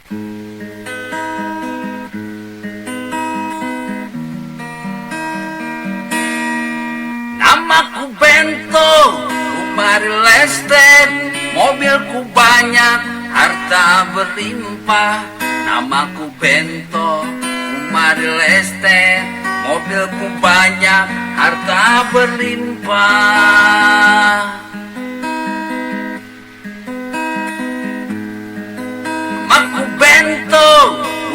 Namaku Bento, rumah real estate, mobilku banyak, harta berlimpah. Namaku Bento, rumah real estate, mobilku banyak, harta berlimpah. Namaku Bento,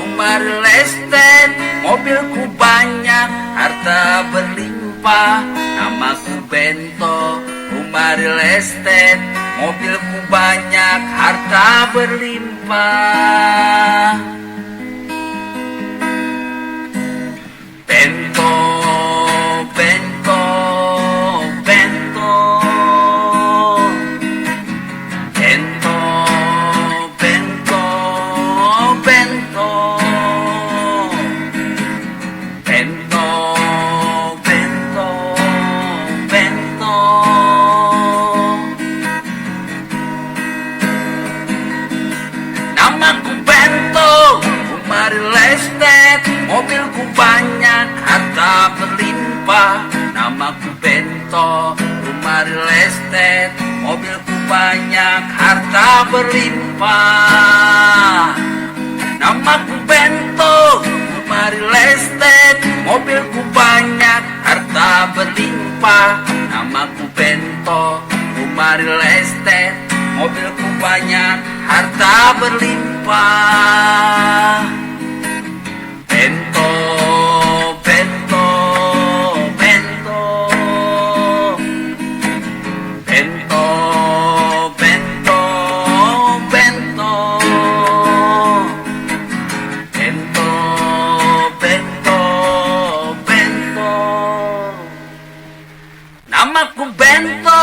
rumah real estate, mobilku banyak, harta berlimpah. Namaku Bento, rumah real estate, mobilku banyak, harta berlimpah. Bento, Bento, Bento, Bento, Bento, Bento, Bento, Bento, Bento. Namaku Bento, rumah real estate, mobilku banyak, harta berlimpah. Namaku Bento, rumah real estate, mobilku banyak, harta berlimpah. Namaku Bento, rumah real estate, mobilku banyak, harta berlimpah. Namaku Bento, rumah real estate, mobilku banyak, harta berlimpah. Bento, Bento, Bento, Bento, Bento, Bento, Bento, Bento, Bento. Namaku Bento,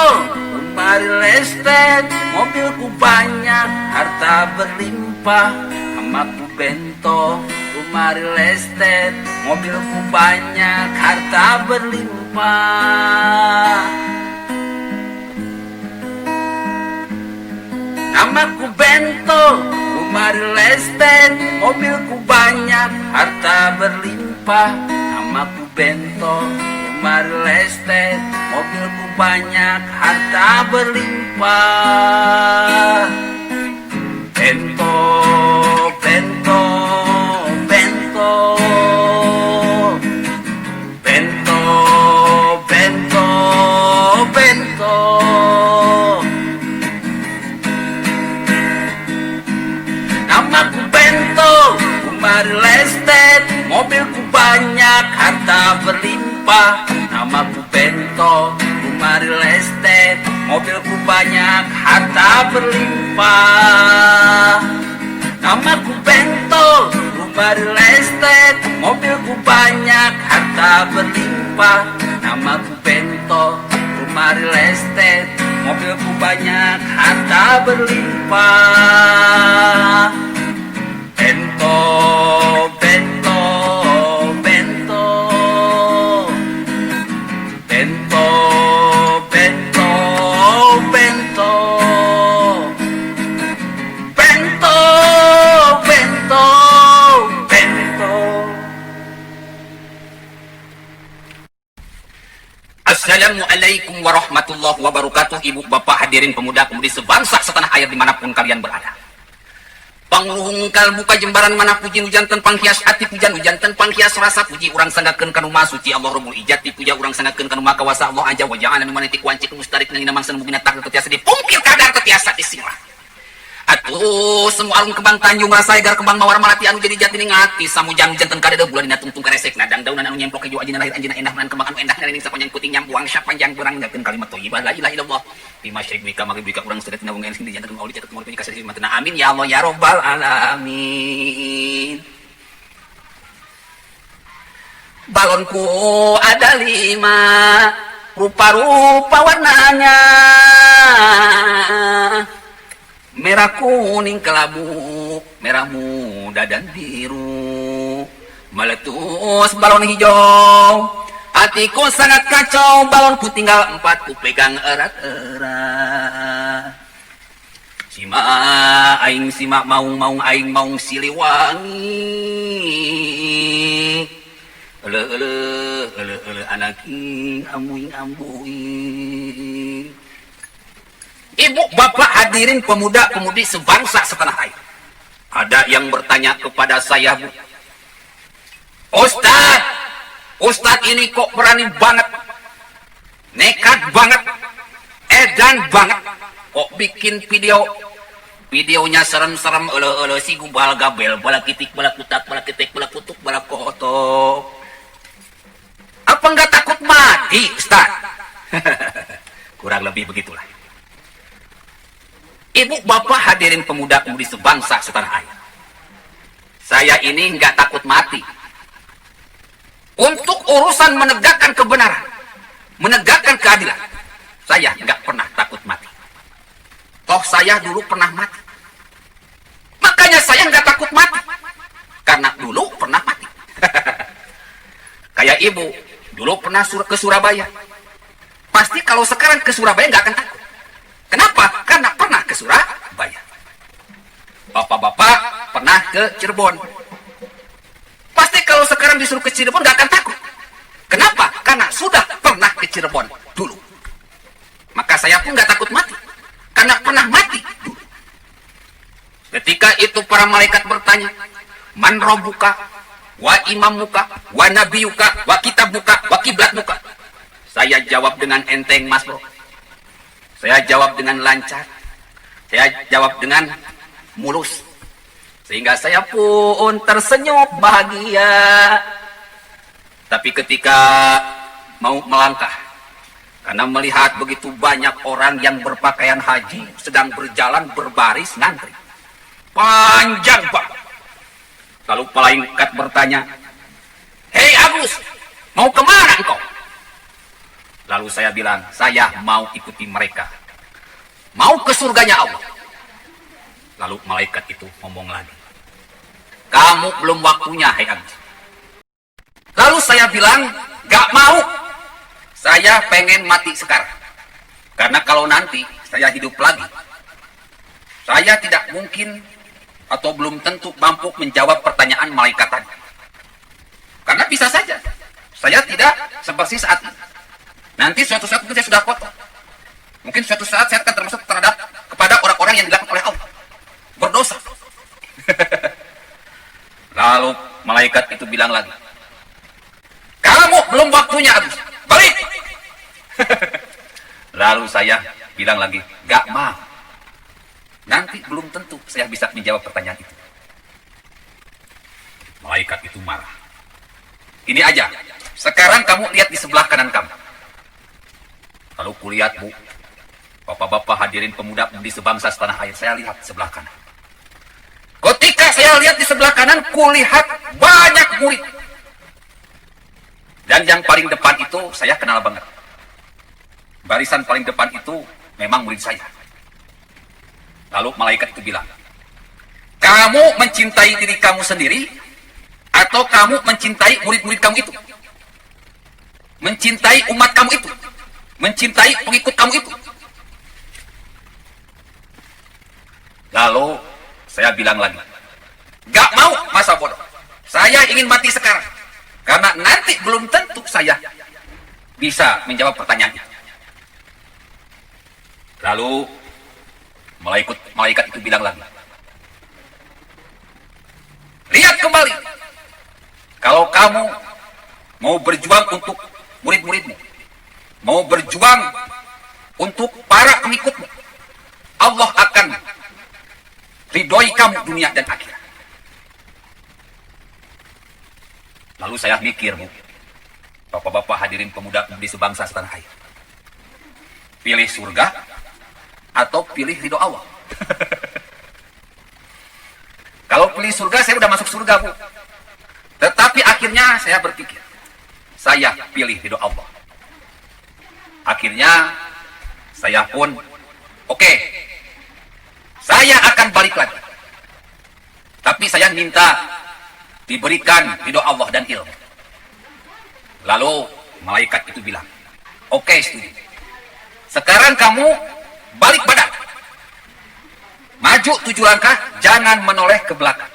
rumah real estate, mobilku banyak, harta berlimpah. Namaku Bento, rumah real estate, mobilku banyak, harta berlimpah. Namaku Bento, rumah real estate, mobilku banyak, harta berlimpah. Namaku Bento, rumah real estate, mobilku banyak, harta berlimpah. Bento, Bento, Bento, Bento, Bento, Bento. Namaku Bento, rumah real estate, mobilku banyak, harta berlimpah. Namaku Bento, rumah real estate, mobilku banyak, harta berlimpah. Namaku Bento, rumah real estate, mobilku banyak, harta berlimpah. Namaku Bento, rumah real estate, mobilku banyak, harta berlimpah. Bento, Bento, Bento, Bento, Bento, Bento, Bento, Bento, Bento. Assalamualaikum warahmatullahi wabarakatuh. Ibu bapak hadirin pemuda pemudi sebangsa setanah air dimanapun kalian berada. Pangluhungkal buka jembaran mana puji hujan tanpa hias hati pujan hujan tanpa hias rasa puji urang sanggakeun ka rumah suci Allah Rabbul Ijati puja urang sanggakeun ka rumah kawasa Allah aja wa ja'alna manati kuancik mustarik nang mangsa mungkin tak tetiasa dipungkir kadar tetiasa disinglah. Atuh semua alun kembang Tanjung rasa egar kembang mawar malati anu jadi jati ning ati samujang janten kadeda bulan dina tungtung karesek nadang daunan anu nyemplok ke jiwa ajina lahir anjeunna endah nan kembang anu endah nering sapanjang kuting nyambuang sapanjang kurang ngakeun kalimat thayyibah la ilaha illallah di masyriq bika maghrib bika urang sedet naung ngeun di janten mauli catet mauli kasih matna amin ya Allah ya rabbal alamin. Balonku ada 5 rupa-rupa warnanya, merah kuning kelabu, merah muda dan biru. Meletus balon hijau, hatiku sangat kacau. Balonku tinggal 4, ku pegang erat-erat. Simak aing simak maung aing maung Siliwangi. Ele anaking ambuing. Ibu, bapak, hadirin pemuda-pemudi sebangsa setanah air. Ada yang bertanya kepada saya, Bu. Ustadz ini kok berani banget, nekat banget, edan banget, kok bikin videonya serem-serem, si gubal gabel, bala kitik, bala kutak, bala kitik, bala kutuk, bala kotok. Apa nggak takut mati, Ustadz? Kurang lebih begitulah. Ibu, bapak, hadirin pemuda-pemudi sebangsa setanah air. Saya ini nggak takut mati. Untuk urusan menegakkan kebenaran, menegakkan keadilan, saya nggak pernah takut mati. Toh saya dulu pernah mati. Makanya saya nggak takut mati. Karena dulu pernah mati. Kayak ibu, dulu pernah ke Surabaya. Pasti kalau sekarang ke Surabaya nggak akan takut. Kenapa? Karena pernah ke Surabaya. Bapak-bapak pernah ke Cirebon. Pasti kalau sekarang disuruh ke Cirebon nggak akan takut. Kenapa? Karena sudah pernah ke Cirebon dulu. Maka saya pun nggak takut mati. Karena pernah mati dulu. Ketika itu para malaikat bertanya, Man Rabbuka, wa imamuka, wa nabiyuka, wa kitabuka, wa kiblatmuka. Saya jawab dengan enteng, Mas Bro. Saya jawab dengan lancar. Saya jawab dengan mulus. Sehingga saya pun tersenyum bahagia. Tapi ketika mau melangkah, karena melihat begitu banyak orang yang berpakaian haji sedang berjalan berbaris ngantri. Panjang, Pak. Lalu malaikat bertanya, "Hei Agus, mau kemana engkau?" Lalu saya bilang, saya mau ikuti mereka. Mau ke surganya Allah. Lalu malaikat itu ngomong lagi, "Kamu belum waktunya, hei Agus." Lalu saya bilang, "Gak mau. Saya pengen mati sekarang. Karena kalau nanti saya hidup lagi, saya tidak mungkin atau belum tentu mampu menjawab pertanyaan malaikat tadi. Karena bisa saja saya tidak seperti saat ini. Nanti suatu saat mungkin saya sudah kotor. Mungkin suatu saat saya akan termasuk terhadap kepada orang-orang yang dilakukan oleh Allah. Berdosa." Lalu malaikat itu bilang lagi, "Kamu belum waktunya, Agus. Balik." Lalu saya bilang lagi, "Gak mau. Nanti belum tentu saya bisa menjawab pertanyaan itu." Malaikat itu marah. "Ini aja. Sekarang kamu lihat di sebelah kanan kamu." Lalu kulihat, Bu, bapak-bapak hadirin pemuda-pemudi sebangsa setanah air, saya lihat sebelah kanan. Ketika saya lihat di sebelah kanan, kulihat banyak murid. Dan yang paling depan itu saya kenal banget. Barisan paling depan itu memang murid saya. Lalu malaikat itu bilang, "Kamu mencintai diri kamu sendiri atau kamu mencintai murid-murid kamu itu? Mencintai umat kamu itu? Mencintai pengikut kamu itu?" Lalu saya bilang lagi, "Gak mau, masa bodoh. Saya ingin mati sekarang. Karena nanti belum tentu saya bisa menjawab pertanyaan itu." Lalu malaikat itu bilang lagi, "Lihat kembali. Kalau kamu mau berjuang untuk murid-muridmu, mau berjuang untuk para pengikutmu, Allah akan ridhoi kamu dunia dan akhirat." Lalu saya mikir, Bu, bapak-bapak hadirin pemuda-pemudi sebangsa setanah air, pilih surga atau pilih ridho Allah? Kalau pilih surga, saya udah masuk surga, Bu. Tetapi akhirnya saya berpikir, saya pilih ridho Allah. Akhirnya saya pun, oke, saya akan balik lagi. Tapi saya minta diberikan ridho Allah dan ilmu. Lalu malaikat itu bilang, "Oke, setuju. Sekarang kamu balik badan. Maju maju 7 langkah, jangan menoleh ke belakang.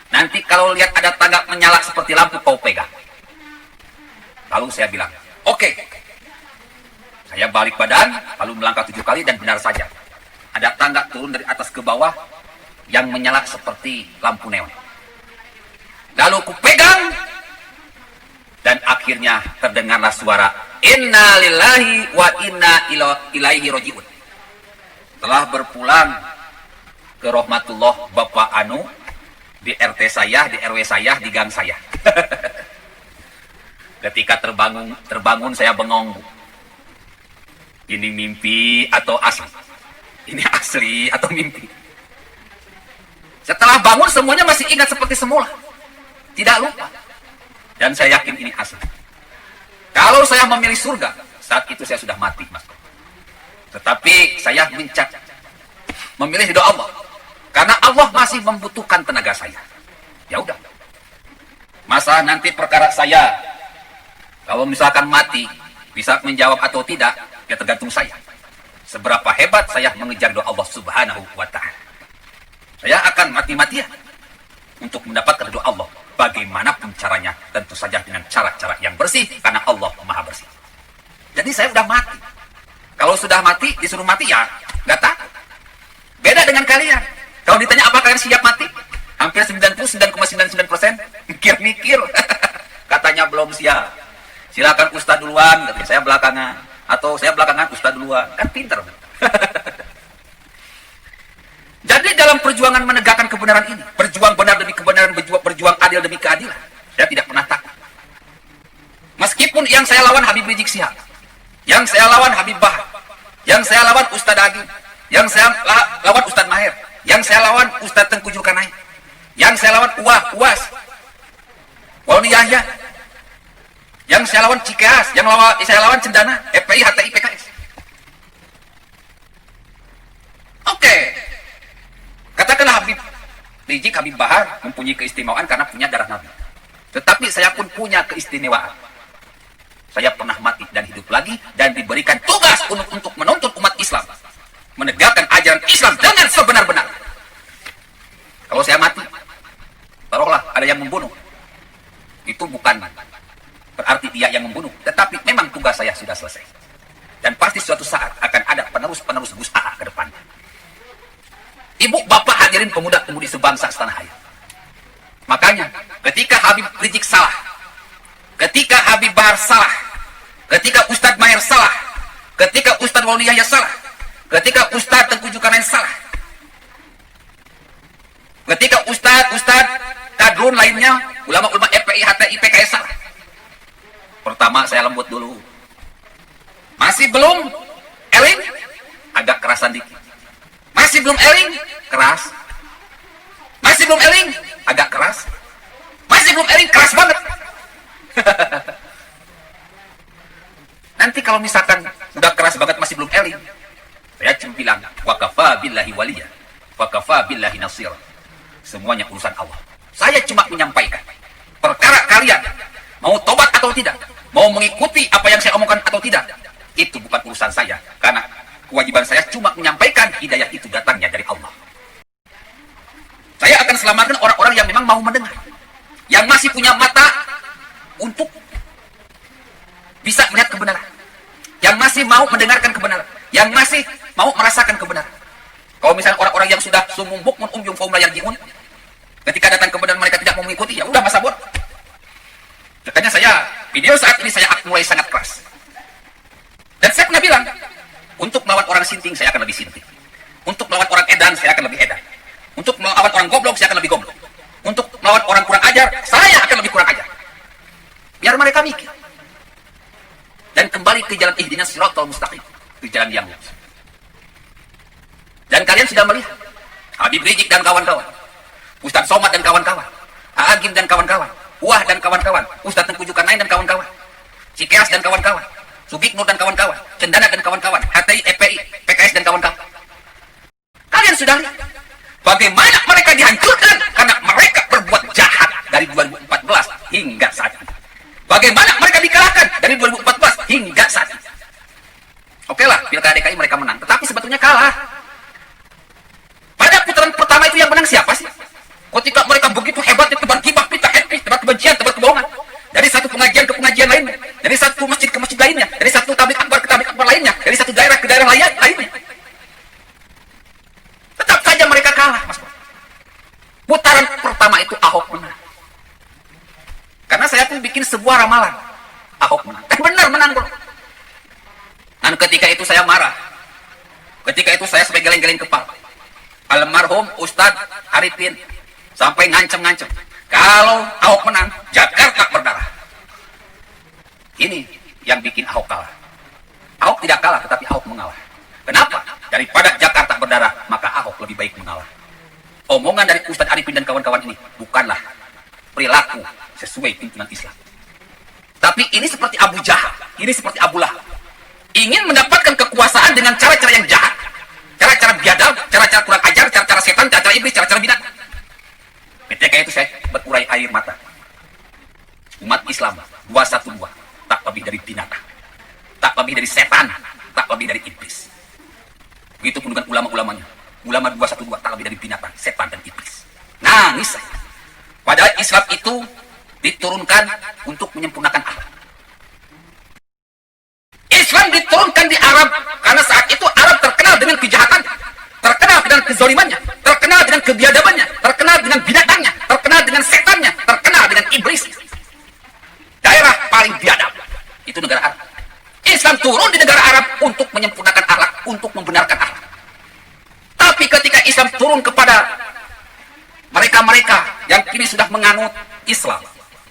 Nanti kalau lihat ada tangga menyala seperti lampu, kau pegang. Lalu saya bilang, oke. Saya balik badan, lalu melangkah 7 kali dan benar saja. Ada tangga turun dari atas ke bawah yang menyala seperti lampu neon. Lalu ku pegang dan akhirnya terdengarlah suara inna lillahi wa inna ilaihi rojiun. Telah berpulang ke rahmatullah Bapak Anu di RT saya, di RW saya, di gang saya. Ketika terbangun saya bengong. Ini mimpi atau asli? Ini asli atau mimpi? Setelah bangun semuanya masih ingat seperti semula. Tidak lupa. Dan saya yakin ini asli. Kalau saya memilih surga, saat itu saya sudah mati, Mas. Tetapi saya memilih ridho Allah. Karena Allah masih membutuhkan tenaga saya. Ya udah. Masa nanti perkara saya, kalau misalkan mati, bisa menjawab atau tidak, ya tergantung saya. Seberapa hebat saya mengejar doa Allah Subhanahu wa Ta'ala. Saya akan mati-matian untuk mendapatkan doa Allah. Bagaimanapun caranya, tentu saja dengan cara-cara yang bersih, karena Allah Maha Bersih. Jadi saya sudah mati. Kalau sudah mati, disuruh mati ya nggak takut. Beda dengan kalian. Kalau ditanya apa kalian siap mati, hampir 99,99% mikir-mikir. Katanya belum siap. Silakan Ustaz duluan, katanya saya belakangan. Atau saya belakangan, Ustaz duluan. Kan pinter. Jadi dalam perjuangan menegakkan kebenaran ini, berjuang benar demi kebenaran, berjuang adil demi keadilan, saya tidak pernah takut. Meskipun yang saya lawan Habib Rizik Syihab, yang saya lawan Habib Bahar, yang saya lawan Ustaz Agim, yang saya lawan Ustaz Maher, yang saya lawan Ustaz Tengku Zulkarnain, yang saya lawan Uwas, Walni Yahya, yang saya lawan Cikeas, yang saya lawan Cendana, FPI, HTI, PKS. Oke. Katakanlah Habib Rizik, Habib Bahar mempunyai keistimewaan karena punya darah Nabi. Tetapi saya pun punya keistimewaan. Saya pernah mati dan hidup lagi dan diberikan tugas untuk menuntun umat Islam, menegakkan ajaran Islam dengan sebenar-benar. Kalau saya mati, taruhlah ada yang membunuh, itu bukan berarti dia yang membunuh, tetapi memang tugas saya sudah selesai. Dan pasti suatu saat akan ada penerus-penerus Gus AA ke depan. Ibu, bapak, hadirin pemuda-pemudi sebangsa setanah air. Makanya, ketika Habib Rizik salah, ketika Habib Bahar salah, ketika Ustadz Maher salah, ketika Ustadz Walni Yahya salah, ketika Ustadz Tengku Zulkarnain salah, ketika Ustadz kadrun lainnya, ulama-ulama FPI, HTI, PKS salah. Pertama saya lembut dulu. Masih belum eling, agak kerasan dikit. Masih belum eling, keras. Masih belum eling, agak keras. Masih belum eling, keras banget. Nanti kalau misalkan udah keras banget masih belum eling, saya cuma bilang, wa kafa billahi waliya, wa kafa billahi nasir. Semuanya urusan Allah. Saya cuma menyampaikan perkara kalian mau tobat atau tidak, mau mengikuti apa yang saya omongkan atau tidak, itu bukan urusan saya, karena kewajiban saya cuma menyampaikan hidayah itu datangnya dari Allah. Saya akan selamatkan orang-orang yang memang mau mendengar, yang masih punya mata untuk bisa melihat kebenaran, yang masih mau mendengarkan kebenaran, yang masih mau merasakan kebenaran. Kalau misalnya orang-orang yang sudah sumum bukmun umyum faum la yarji'un, ketika datang kebenaran mereka tidak mau mengikuti, ya udah masa bodoh. Makanya video saat ini saya mulai sangat keras. Dan saya pernah bilang, untuk melawan orang sinting, saya akan lebih sinting. Untuk melawan orang edan, saya akan lebih edan. Untuk melawan orang goblok, saya akan lebih goblok. Untuk melawan orang kurang ajar, saya akan lebih kurang ajar. Biar mereka mikir. Dan kembali ke jalan ihdinas siratal mustaqim, ke jalan yang lurus. Dan kalian sudah melihat Habib Rizik dan kawan-kawan, Ustadz Somad dan kawan-kawan, Agim dan kawan-kawan, Wah dan kawan-kawan, Ustadz Tengku Zulkarnain dan kawan-kawan, Cikeas dan kawan-kawan, Subik Nur dan kawan-kawan, Cendana dan kawan-kawan, HTI, FPI, PKS dan kawan-kawan. Kalian sudah lihat bagaimana mereka dihancurkan karena mereka berbuat jahat dari 2014 hingga saat ini. Bagaimana mereka dikalahkan dari 2014 hingga saat ini. Oke lah, Pilkada DKI mereka menang, tetapi sebetulnya kalah. Pada putaran Ketika mereka begitu hebatnya tebar gibah, fitnah, tebar kebencian, tebar kebohongan. Dari satu pengajian ke pengajian lainnya, dari satu masjid ke masjid lainnya, dari satu tabligh akbar ke tabligh akbar lainnya, dari satu daerah ke daerah lainnya. Tetap saja mereka kalah, Mas. Putaran pertama itu Ahok menang. Karena saya pun bikin sebuah ramalan. Ahok menang. Dan benar menang, bro. Dan ketika itu saya marah. Ketika itu saya sampai geleng-geleng kepala. Almarhum Ustadz Arifin sampai ngancem-ngancem. Kalau Ahok menang, Jakarta berdarah. Ini yang bikin Ahok kalah. Ahok tidak kalah, tetapi Ahok mengalah. Kenapa? Daripada Jakarta berdarah, maka Ahok lebih baik mengalah. Omongan dari Ustadz Arifin dan kawan-kawan ini bukanlah perilaku sesuai tuntunan Islam. Tapi ini seperti Abu Jahal, ini seperti Abu Lahab. Ingin mendapatkan kekuasaan dengan cara-cara yang jahat. Cara-cara biadab, cara-cara kurang ajar, cara-cara setan, cara-cara iblis, cara-cara binatang. Ketika itu saya berurai air mata. Umat Islam 212 tak lebih dari binatang, tak lebih dari setan, tak lebih dari iblis. Begitu pun dengan ulama-ulamanya. Ulama 212 tak lebih dari binatang, setan dan iblis. Nangis saya. Padahal Islam itu diturunkan untuk menyempurnakan akhlak. Islam diturunkan di Arab karena saat itu Arab terkenal dengan kejahatan, terkenal dengan kezalimannya, terkenal dengan kebiadabannya, terkenal dengan binatangnya, terkenal dengan setannya, terkenal dengan iblis. Daerah paling biadab itu negara Arab. Islam turun di negara Arab untuk menyempurnakan akhlak, untuk membenarkan akhlak. Tapi ketika Islam turun kepada mereka-mereka yang kini sudah menganut Islam,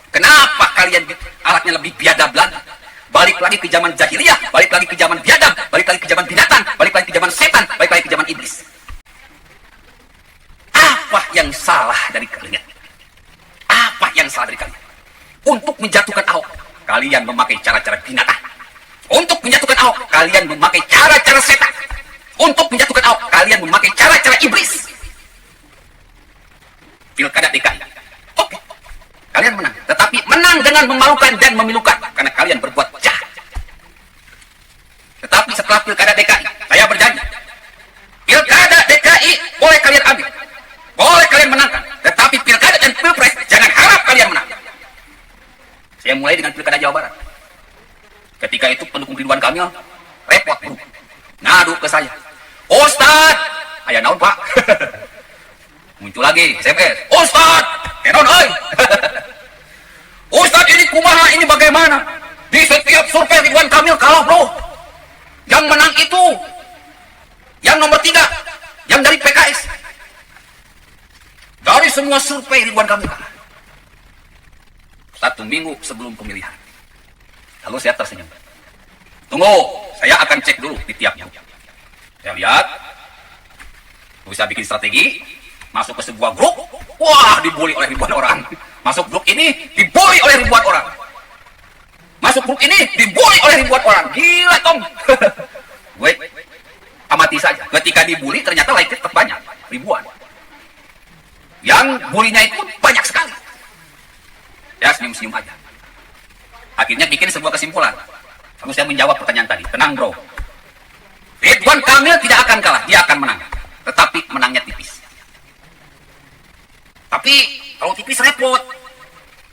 kenapa kalian akhlaknya lebih biadab lagi? Balik lagi ke zaman jahiliyah, balik lagi ke zaman biadab, balik lagi ke zaman binatang, balik lagi ke zaman setan, balik lagi ke zaman iblis. Apa yang salah dari kalian? Apa yang salah dari kalian? Untuk menjatuhkan Ahok, kalian memakai cara-cara binatang. Untuk menjatuhkan Ahok, kalian memakai cara-cara setan. Untuk menjatuhkan Ahok, kalian memakai cara-cara iblis. Pilkada DKI, oke, kalian menang. Tetapi menang dengan memalukan dan memilukan, karena kalian berbuat jahat. Tetapi setelah Pilkada DKI, saya berjanji, Pilkada DKI boleh kalian ambil, boleh kalian menangkan. Tetapi Pilkada dan Pilpres, jangan harap kalian menang. Saya mulai dengan Pilkada Jawa Barat. Ketika itu pendukung Ridwan Kamil repot, bro, ngadu ke saya, Ustad, ayah naon pak? Muncul lagi SMS, Ustad, naon oi? Ustad ini kumaha, ini bagaimana? Di setiap survei Ridwan Kamil kalah, bro. Yang menang itu yang nomor 3, yang dari PKS. Dari semua survei Ridwan Kamil kalah. 1 minggu sebelum pemilihan. Lalu saya tersenyum. Tunggu, saya akan cek dulu di tiap booth. Saya lihat, bisa bikin strategi, masuk ke sebuah grup, wah, dibully oleh ribuan orang. Masuk grup ini, dibully oleh ribuan orang. Masuk grup ini, dibully oleh ribuan orang. Gila, Tom. Gue amati saja. Ketika dibully, ternyata like tetap banyak, ribuan. Yang bulinya itu banyak sekali. Ya, senyum-senyum aja. Akhirnya bikin sebuah kesimpulan. Lalu saya menjawab pertanyaan tadi. Tenang, bro. Ridwan Kamil tidak akan kalah, dia akan menang. Tetapi menangnya tipis. Tapi kalau tipis repot.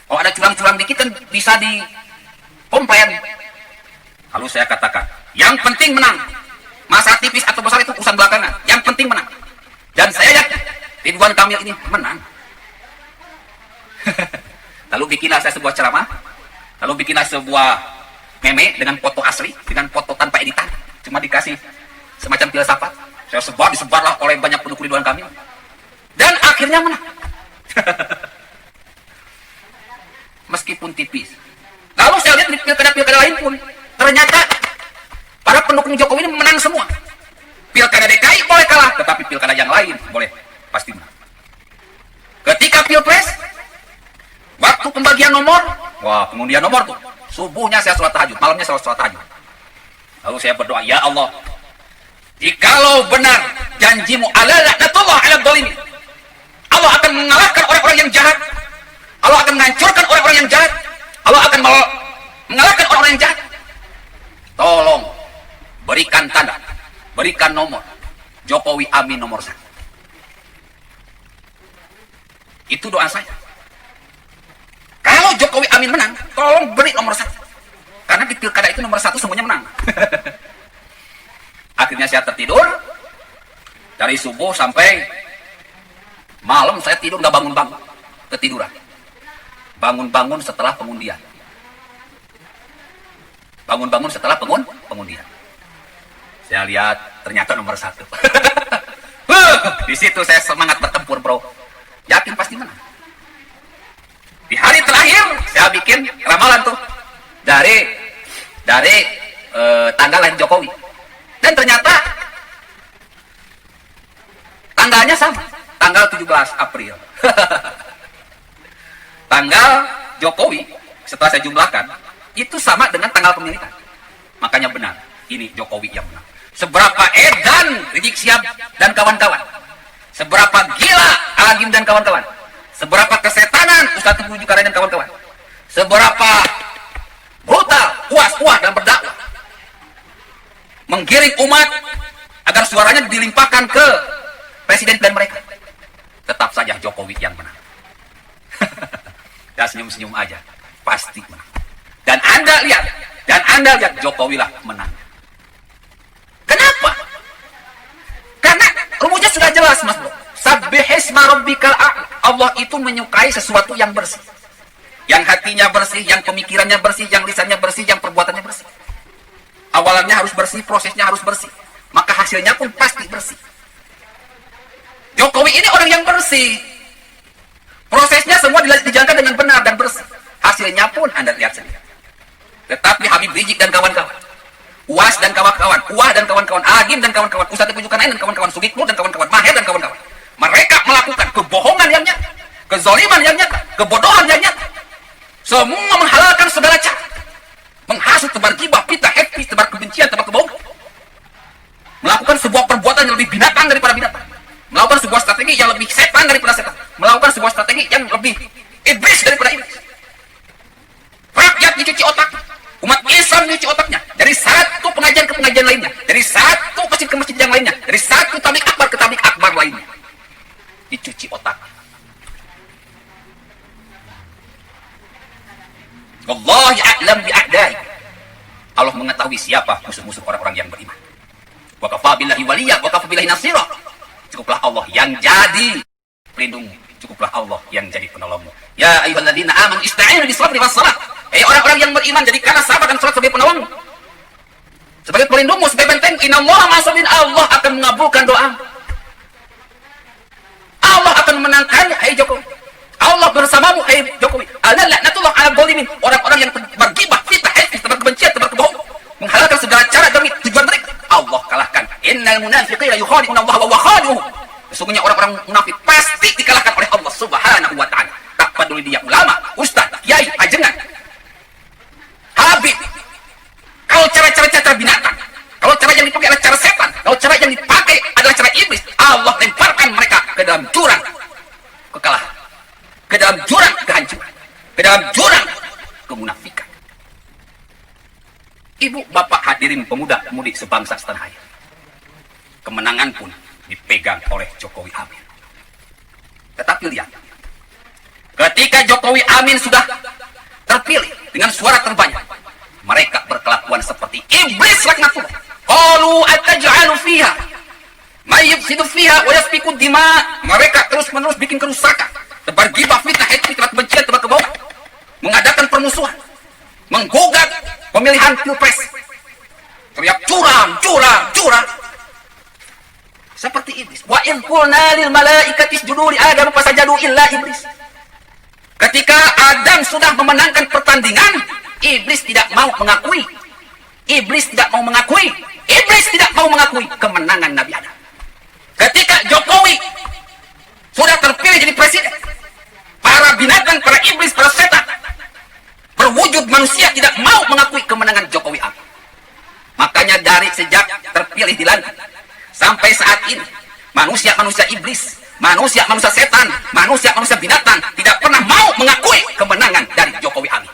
Kalau ada curang-curang dikit kan bisa dikomplain. Lalu saya katakan, yang penting menang. Masa tipis atau besar itu urusan belakangan. Yang penting menang. Dan saya yakin Ridwan Kamil ini menang. Lalu bikinlah saya sebuah ceramah. Lalu bikinlah sebuah meme dengan foto asli, dengan foto tanpa editan. Cuma dikasih semacam filsafat. Saya disebarlah oleh banyak pendukung Ridwan Kamil. Dan akhirnya menang. Meskipun tipis. Lalu saya lihat di pilkada-pilkada lain pun, ternyata para pendukung Jokowi ini menang semua. Pilkada DKI boleh kalah, tetapi pilkada yang lain boleh pasti menang. Ketika Pilpres, waktu pembagian nomor, wah, pengundian nomor tuh, subuhnya saya sholat tahajud, malamnya saya sholat tahajud. Lalu saya berdoa, ya Allah, jikalau benar janjimu ala laknatullah ala dzalimin, Allah akan mengalahkan orang-orang yang jahat, Allah akan menghancurkan orang-orang yang jahat, Allah akan mengalahkan orang-orang yang jahat. Tolong berikan tanda, berikan nomor Jokowi Amin nomor 1. Itu doa saya. Kalau Jokowi Amin menang, tolong beri nomor 1. Karena di pilkada itu nomor 1 semuanya menang. Akhirnya saya tertidur. Dari subuh sampai malam saya tidur nggak bangun-bangun. Ketiduran. Bangun-bangun setelah pengundian. Bangun-bangun setelah pengundian. Saya lihat ternyata nomor 1. Di situ saya semangat bertempur, bro. Yakin pasti menang. Di hari terakhir saya bikin ramalan tuh dari tanggal lahir Jokowi. Dan ternyata tanggalnya sama, tanggal 17 April. Tanggal Jokowi setelah saya jumlahkan itu sama dengan tanggal pemilihan. Makanya benar, ini Jokowi yang menang. Seberapa edan Rizik Syihab dan kawan-kawan, seberapa gila Agim dan kawan-kawan, seberapa kesetanan Ustadz Teguh Zulkarnain dan kawan-kawan, seberapa brutal uas-uas dan berdakwah menggiring umat agar suaranya dilimpahkan ke presiden dan mereka, tetap saja Jokowi yang menang. Ya senyum-senyum aja, pasti menang. Dan Anda lihat Jokowi lah menang. Kenapa? Karena rumusnya sudah jelas, Mas Bro. Sabbihisma rabbikal a'la. Allah itu menyukai sesuatu yang bersih. Yang hatinya bersih, yang pemikirannya bersih, yang lisannya bersih, yang perbuatannya bersih. Awalannya harus bersih, prosesnya harus bersih. Maka hasilnya pun pasti bersih. Jokowi ini orang yang bersih. Prosesnya semua dijalankan dengan benar dan bersih. Hasilnya pun Anda lihat sendiri. Tetapi Habib Rizik dan kawan-kawan, UAS dan kawan-kawan, UAH dan kawan-kawan, Agim dan kawan-kawan, Ustadz Teguh Zulkarnain dan kawan-kawan, Sugikmo dan kawan-kawan, Maher dan kawan-kawan, mereka melakukan kebohongan yang nyata, kezaliman yang nyata, kebodohan yang nyata. Semua menghalalkan segala cara, menghasut, tebar gibah, fitnah, hate, tebar kebencian, tebar kebohongan, melakukan sebuah perbuatan yang lebih binatang daripada binatang, melakukan sebuah strategi yang lebih setan daripada setan, melakukan sebuah strategi yang lebih iblis daripada iblis. Rakyat dicuci otak, umat Islam dicuci otaknya, dari satu pengajian ke pengajian lainnya, dari satu masjid ke masjid yang lainnya, dari satu tablik akbar ke tablik akbar lainnya, dicuci otak. Wallahi a'lam bi'a'dai. Allah mengetahui siapa musuh-musuh orang-orang yang beriman. Wa kafa billahi waliya, wa kafa billahi nasira. Cukuplah Allah yang jadi pelindungmu, cukuplah Allah yang jadi penolongmu. Ya ayyuhalladzina amanu ista'inu bis-sabri was-salah. Orang-orang yang beriman, jadikanlah sabar dan salat sebagai penolongmu, sebagai pelindungmu, sebagai benteng. Innallaha ma'as-sabirin. Allah akan mengabulkan doa. Allah akan menangkannya, hai Jokowi. Allah bersamamu, hai Jokowi. Ala la'natullah 'alal zalimin. Orang-orang yang bergibah, fitnah, tebar kebencian, tebar kebohongan, menghalalkan segala cara demi tujuan mereka, Allah kalahkan. Innal munafiqina yukhadi'una Allah wa huwa khadi'uhum. Sesungguhnya orang-orang munafik pasti dikalahkan oleh Allah Subhanahu wa ta'ala. Tak peduli dia ulama, ustaz, kiai, ajengan, Habib. Kalau cara binatang, kalau cara yang dipakai adalah cara setan, kalau cara yang dipakai adalah cara iblis, Allah lemparkan mereka ke dalam jurang kekalahan, ke dalam jurang kehancuran, ke dalam jurang kemunafikan. Ibu, bapak, hadirin pemuda-pemudi sebangsa setanah air, kemenangan pun dipegang oleh Jokowi Amin. Tetapi lihat, ketika Jokowi Amin sudah terpilih dengan suara terbanyak, mereka berkelakuan seperti iblis laknatullah. Qalu ataj'alu fiha may yufsidu fiha wa yasfiku dima. Mereka terus-menerus bikin kerusakan, tebar gibah, fitnah, hate, tebar kebencian, tebar kebohongan, mengadakan permusuhan, menggugat pemilihan pilpres, teriak curang, curang, curang, seperti iblis. Wa in qulna lil malaikati isjudu li adam fasajadu illa iblis. Ketika Adam sudah memenangkan pertandingan, iblis tidak mau mengakui. Iblis tidak mau mengakui. Iblis tidak mau mengakui kemenangan Nabi Adam. Ketika Jokowi sudah terpilih jadi presiden, para binatang, para iblis, para setan berwujud manusia tidak mau mengakui kemenangan Jokowi Amin. Makanya dari sejak terpilih di langit sampai saat ini, manusia-manusia iblis, manusia-manusia setan, manusia-manusia binatang tidak pernah mau mengakui kemenangan dari Jokowi Amin.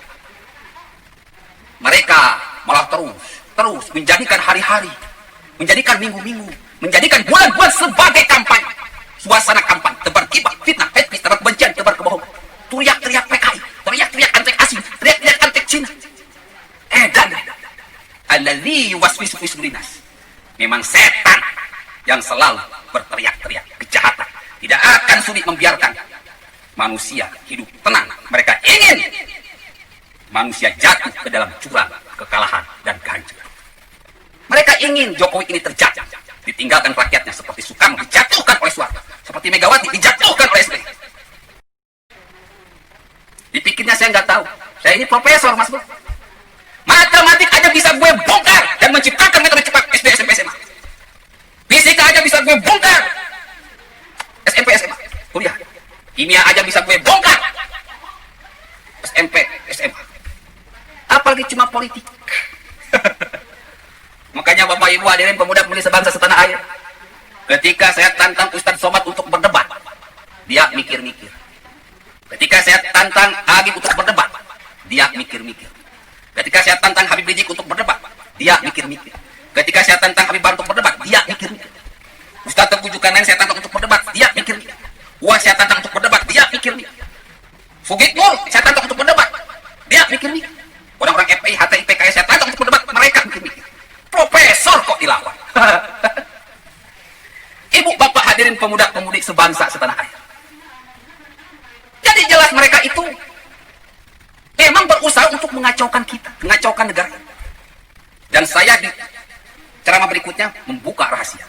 Mereka malah terus menjadikan hari-hari, menjadikan minggu-minggu, menjadikan bulan-bulan sebagai kampanye, suasana kampanye, tebar gibah, fitnah, hate, tebar kebencian, tebar teriak-teriak PKI, teriak-teriak antek asing, teriak-teriak antek Cina. Dan alladzi yuwaswisu fi sudurinnas. Memang setan yang selalu berteriak-teriak kejahatan. Tidak akan sulit membiarkan manusia hidup tenang. Mereka ingin manusia jatuh ke dalam jurang kekalahan dan kehancuran. Mereka ingin Jokowi ini terjatuh, ditinggalkan rakyatnya seperti Soekarno dijatuhkan oleh Soeharto, seperti Megawati dijatuhkan oleh SBY. Dipikirnya saya nggak tahu. Saya ini profesor, Mas Bro. Matematik aja bisa gue bongkar dan menciptakan metode cepat SD, SMP, SMA. Fisika aja bisa gue bongkar. SMP, SMA, kuliah. Kimia aja bisa gue bongkar. SMP, SMA. Apalagi cuma politik. Makanya Bapak Ibu hadirin pemuda-pemudi sebangsa setanah air. Ketika saya tantang Ustadz Somad untuk berdebat, dia mikir-mikir. Ketika saya tantang Agib untuk berdebat, dia mikir-mikir. Ketika saya tantang Habib Rizik untuk berdebat, dia mikir-mikir. Ketika saya tantang Habib Bahar untuk berdebat, dia mikir-mikir. Ustadz Tengku Zulkarnain saya tantang untuk berdebat, dia mikir-mikir. Wah, saya tantang untuk berdebat, dia mikir-mikir. Fugit Nur saya tantang untuk berdebat, dia mikir-mikir. Orang-orang FPI, HTI, PKS saya tantang untuk berdebat, mereka mikir-mikir. Profesor kok dilawan. Ibu bapak hadirin pemuda-pemudi sebangsa setanah air. Jadi jelas mereka itu memang berusaha untuk mengacaukan kita, mengacaukan negara. Dan saya di ceramah berikutnya membuka rahasia.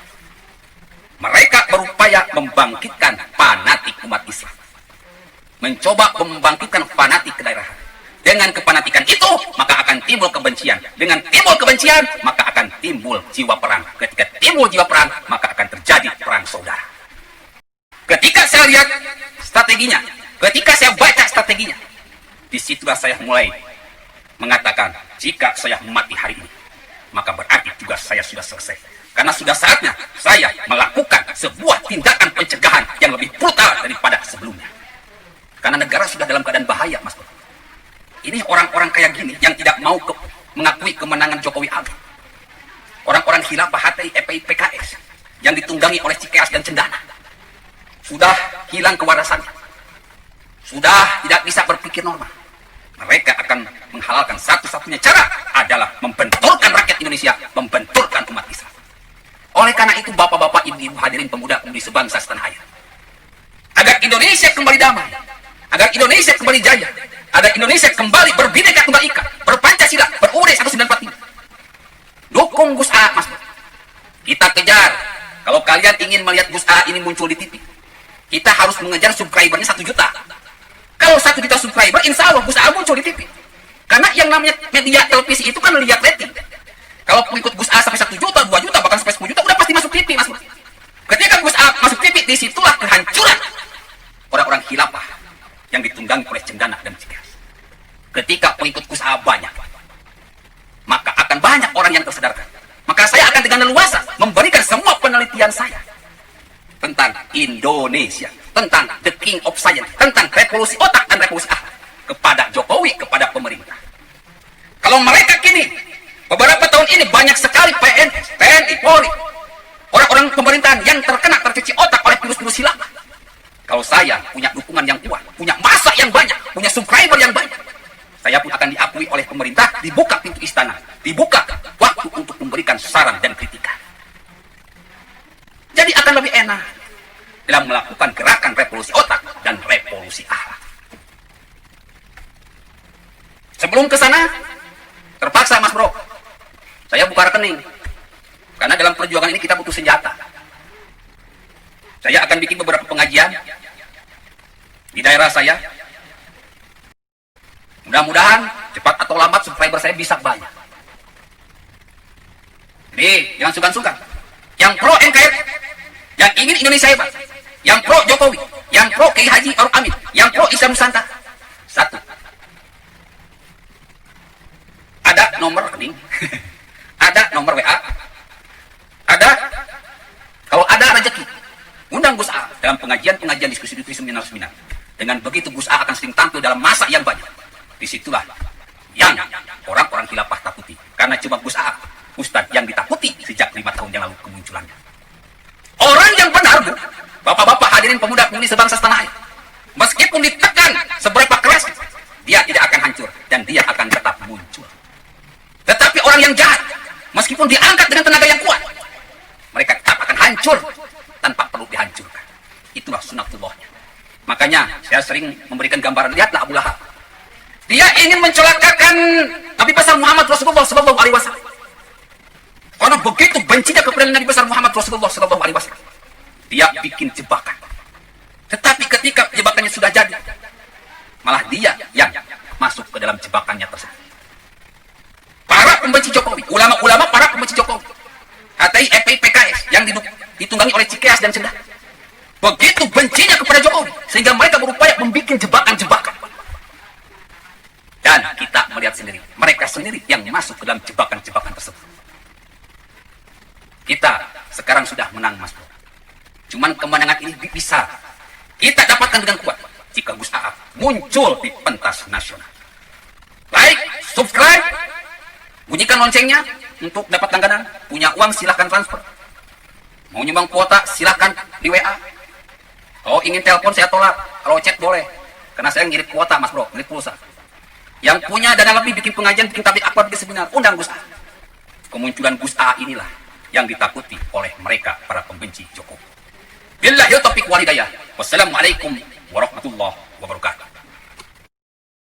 Mereka berupaya membangkitkan fanatik umat Islam. Mencoba membangkitkan fanatik kedaerahan. Dengan kefanatikan itu, maka akan timbul kebencian. Dengan timbul kebencian, maka akan timbul jiwa perang. Ketika timbul jiwa perang, maka akan terjadi perang saudara. Ketika saya lihat strateginya, ketika saya baca strateginya, disitulah saya mulai mengatakan, jika saya mati hari ini, maka berarti tugas saya sudah selesai. Karena sudah saatnya saya melakukan sebuah tindakan pencegahan yang lebih brutal daripada sebelumnya. Karena negara sudah dalam keadaan bahaya, Mas Bro. Ini orang-orang kayak gini yang tidak mau mengakui kemenangan Jokowi Agam. Orang-orang khilafah HTI, FPI, PKS yang ditunggangi oleh Cikeas dan Cendana. Sudah hilang kewarasannya. Sudah tidak bisa berpikir normal. Mereka akan menghalalkan satu-satunya cara adalah membenturkan rakyat Indonesia, membenturkan umat Islam. Oleh karena itu, bapak-bapak, ibu-ibu hadirin pemuda-pemudi sebangsa setanah air. Agar Indonesia kembali damai, agar Indonesia kembali jaya, agar Indonesia kembali berbineka tunggal ika, berpancasila, berUUD 1945. Dukung Gus A, Mas. Kita kejar. Kalau kalian ingin melihat Gus A ini muncul di TV, kita harus mengejar subscribernya 1 juta. Kalau 1 juta subscriber, insya Allah Gus A muncul di TV. Karena yang namanya media televisi itu kan lihat rating. Kalau pengikut Gus A sampai 1 juta, 2 juta, bahkan sampai 10 juta, udah pasti masuk TV, Mas. Ketika Gus A masuk TV, disitulah kehancuran orang-orang khilafah yang ditunggangi oleh Cendana dan Cikeas. Ketika pengikut Gus A banyak, maka akan banyak orang yang tersadarkan. Maka saya akan dengan leluasa memberikan semua penelitian saya tentang Indonesia, tentang the king of science, tentang revolusi otak dan revolusi akal kepada Jokowi, kepada pemerintah. Kalau mereka kini, beberapa tahun ini banyak sekali PNS, TNI, Polri, orang-orang pemerintahan yang tercuci otak oleh virus-virus khilafah. Kalau saya punya dukungan yang kuat, punya massa yang banyak, punya subscriber yang banyak, saya pun akan diakui oleh pemerintah, dibuka pintu istana, dibuka waktu untuk memberikan saran dan kritikan. Jadi akan lebih enak dalam melakukan gerakan revolusi otak dan revolusi akhlak. Sebelum ke sana, terpaksa Mas Bro, saya buka rekening. Karena dalam perjuangan ini kita butuh senjata. Saya akan bikin beberapa pengajian di daerah saya. Mudah-mudahan cepat atau lambat subscriber saya bisa banyak. Nih, jangan sungkan-sungkan. Yang pro NKRI, yang ingin Indonesia hebat, yang pro Jokowi, yang pro Kiai Haji Maruf Amin, yang pro Islam Nusantara. 1. Ada nomor rekening, ada nomor WA, ada, kalau ada rezeki, undang Gus A dalam pengajian-pengajian, diskusi-diskusi, seminar-seminar. Dengan begitu Gus A akan sering tampil dalam masa yang banyak. Disitulah yang orang-orang khilafah takuti. Karena cuma Gus A, Ustadz yang ditakuti sejak 5 tahun yang lalu kemunculannya. Orang yang benar, Bu, bapak-bapak hadirin pemuda-pemudi sebangsa setanah air, Meskipun ditekan seberapa keras, dia tidak akan hancur dan dia akan tetap muncul. Tetapi orang yang jahat, meskipun diangkat dengan tenaga yang kuat, mereka tetap akan hancur tanpa perlu dihancurkan. Itulah sunatullahnya. Makanya saya sering memberikan gambaran, lihatlah Abu Lahab. Dia ingin mencelakakan Nabi besar Muhammad Rasulullah Sallallahu Alaihi Wasallam. Karena begitu bencinya kepada Nabi besar Muhammad Rasulullah Sallallahu Alaihi Wasallam, dia bikin jebakan. Tetapi ketika jebakannya sudah jadi, malah dia yang masuk ke dalam jebakannya tersebut. Para pembenci Jokowi, ulama-ulama para pembenci Jokowi, HTI, FPI, PKS yang ditunggangi oleh Cikeas dan Cendah, begitu bencinya kepada Jokowi sehingga mereka berupaya membuat jebakan-jebakan. Dan kita melihat sendiri, mereka sendiri yang masuk ke dalam jebakan-jebakan tersebut. Kita sekarang sudah menang, Mas Bro. Cuman kemenangan ini bisa kita dapatkan dengan kuat jika Gus Aap muncul di pentas nasional. Like, subscribe, bunyikan loncengnya untuk dapat langganan. Punya uang silahkan transfer. Mau nyumbang kuota silahkan di WA. Kalau ingin telepon saya tolak, kalau chat boleh. Karena saya ngirit kuota, Mas Bro, ngirit pulsa. Yang punya dana lebih bikin pengajian, bikin tablik akbar, bikin seminar, undang Gus A. Kemunculan Gus A inilah yang ditakuti oleh mereka para pembenci Jokowi. Billahi taufiq wal hidayah. Wassalamualaikum warahmatullahi wabarakatuh.